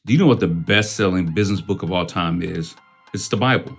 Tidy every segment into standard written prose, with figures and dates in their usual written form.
Do you know what the best-selling business book of all time is? It's the Bible.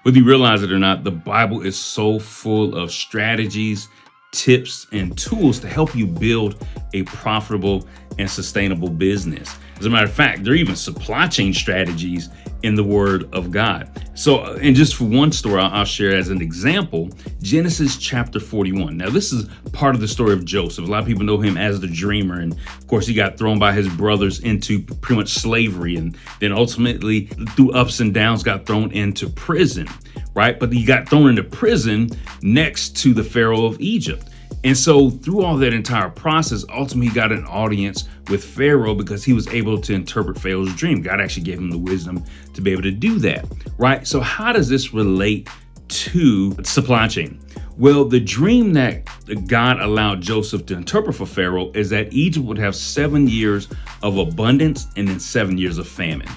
Whether you realize it or not, the Bible is so full of strategies, tips, and tools to help you build a profitable and sustainable business. As a matter of fact, there are even supply chain strategies in the Word of God. So, and just for one story, I'll share as an example, Genesis chapter 41. Now, this is part of the story of Joseph. A lot of people know him as the dreamer. And of course, he got thrown by his brothers into pretty much slavery. And then ultimately, through ups and downs, got thrown into prison, right? But he got thrown into prison next to the Pharaoh of Egypt. And so through all that entire process, ultimately he got an audience with Pharaoh because he was able to interpret Pharaoh's dream. God actually gave him the wisdom to be able to do that, right? So how does this relate to supply chain? Well, the dream that God allowed Joseph to interpret for Pharaoh is that Egypt would have 7 years of abundance and then 7 years of famine.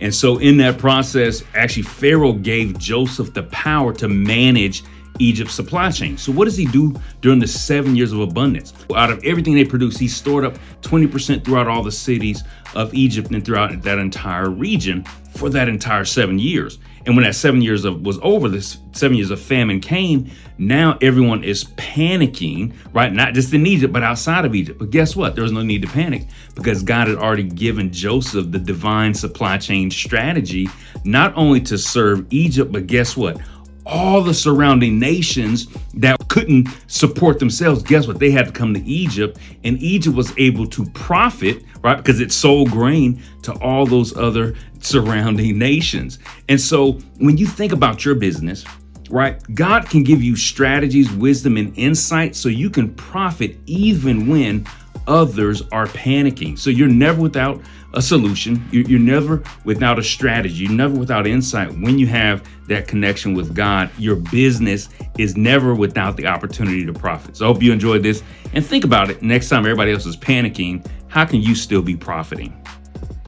And so in that process, actually Pharaoh gave Joseph the power to manage Egypt's supply chain. So what does he do during the 7 years of abundance? Out of everything they produce, he stored up 20% throughout all the cities of Egypt and throughout that entire region for that entire 7 years. And when that 7 years was over, this 7 years of famine came. Now everyone is panicking, right? Not just in Egypt, but outside of Egypt. But guess what? There was no need to panic because God had already given Joseph the divine supply chain strategy, not only to serve Egypt, but guess what? All the surrounding nations that couldn't support themselves, guess what? They had to come to Egypt, and Egypt was able to profit, right? Because it sold grain to all those other surrounding nations. And so when you think about your business, right, God can give you strategies, wisdom, and insight so you can profit even when others are panicking. So you're never without a solution. You're never without a strategy. You're never without insight. When you have that connection with God, your business is never without the opportunity to profit. So I hope you enjoyed this and think about it. Next time everybody else is panicking, how can you still be profiting?